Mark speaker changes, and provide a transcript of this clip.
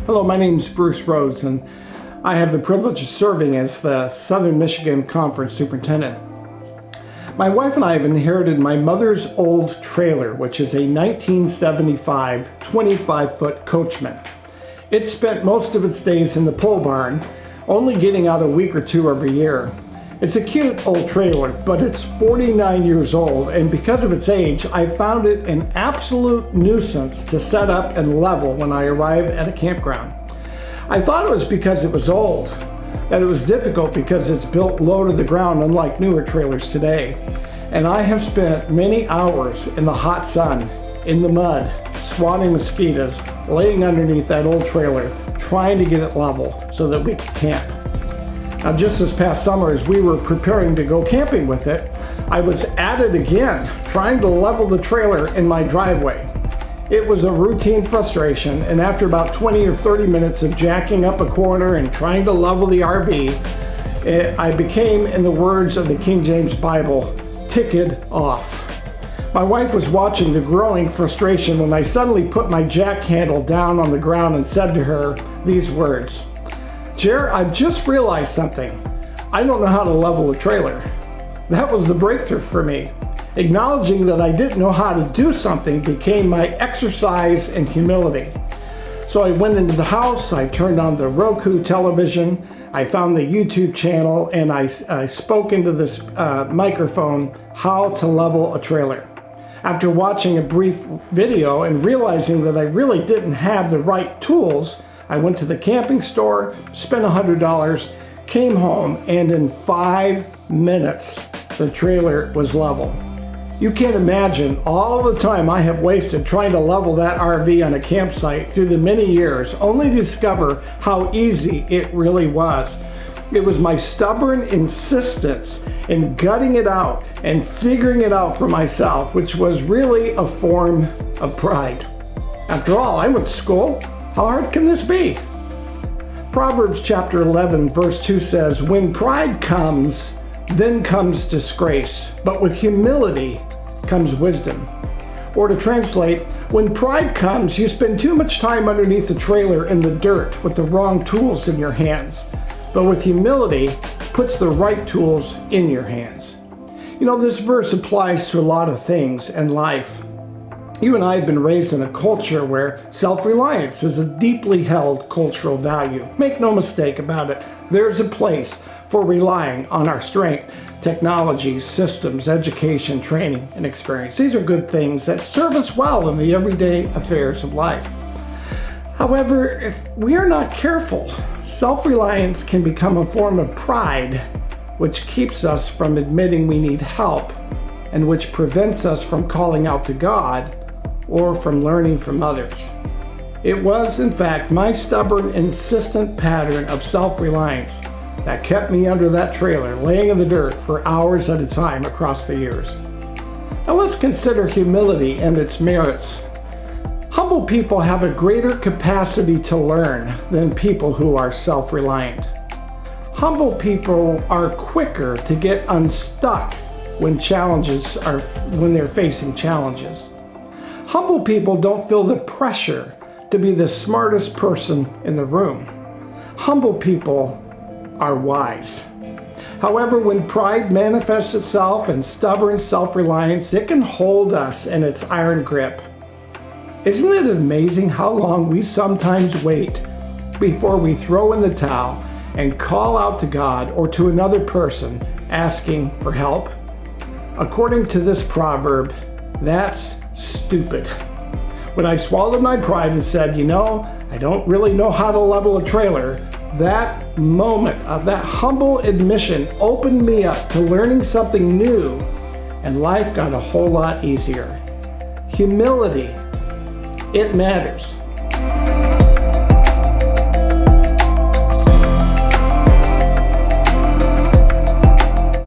Speaker 1: Hello, my name is Bruce Rhodes, and I have the privilege of serving as the Southern Michigan Conference Superintendent. My wife and I have inherited my mother's old trailer, which is a 1975 25-foot Coachman. It spent most of its days in the pole barn, only getting out a week or two every year. It's a cute old trailer, but it's 49 years old, and because of its age, I found it an absolute nuisance to set up and level when I arrived at a campground. I thought it was because it was old, that it was difficult because it's built low to the ground, unlike newer trailers today. And I have spent many hours in the hot sun, in the mud, swatting mosquitoes, laying underneath that old trailer, trying to get it level so that we could camp. Now, just this past summer, as we were preparing to go camping with it, I was at it again, trying to level the trailer in my driveway. It was a routine frustration, and after about 20 or 30 minutes of jacking up a corner and trying to level the RV, I became, in the words of the King James Bible, ticked off. My wife was watching the growing frustration when I suddenly put my jack handle down on the ground and said to her these words: "Jer, I've just realized something. I don't know how to level a trailer." That was the breakthrough for me. Acknowledging that I didn't know how to do something became my exercise in humility. So I went into the house, I turned on the Roku television, I found the YouTube channel, and I spoke into this microphone how to level a trailer. After watching a brief video and realizing that I really didn't have the right tools, I went to the camping store, spent $100, came home, and in 5 minutes, the trailer was level. You can't imagine all the time I have wasted trying to level that RV on a campsite through the many years, only to discover how easy it really was. It was my stubborn insistence in gutting it out and figuring it out for myself, which was really a form of pride. After all, I went to school. How hard can this be? Proverbs chapter 11, verse 2 says, "When pride comes, then comes disgrace, but with humility comes wisdom." Or to translate, when pride comes, you spend too much time underneath the trailer in the dirt with the wrong tools in your hands. But with humility, puts the right tools in your hands. You know, this verse applies to a lot of things in life. You and I have been raised in a culture where self-reliance is a deeply held cultural value. Make no mistake about it. There's a place for relying on our strength, technology, systems, education, training, and experience. These are good things that serve us well in the everyday affairs of life. However, if we are not careful, self-reliance can become a form of pride, which keeps us from admitting we need help, and which prevents us from calling out to God or from learning from others. It was, in fact, my stubborn, insistent pattern of self-reliance that kept me under that trailer, laying in the dirt for hours at a time across the years. Now let's consider humility and its merits. Humble people have a greater capacity to learn than people who are self-reliant. Humble people are quicker to get unstuck when they're facing challenges. Humble people don't feel the pressure to be the smartest person in the room. Humble people are wise. However, when pride manifests itself in stubborn self-reliance, it can hold us in its iron grip. Isn't it amazing how long we sometimes wait before we throw in the towel and call out to God or to another person asking for help? According to this proverb, that's stupid. When I swallowed my pride and said, I don't really know how to level a trailer, that moment of that humble admission opened me up to learning something new, and life got a whole lot easier. Humility, it matters.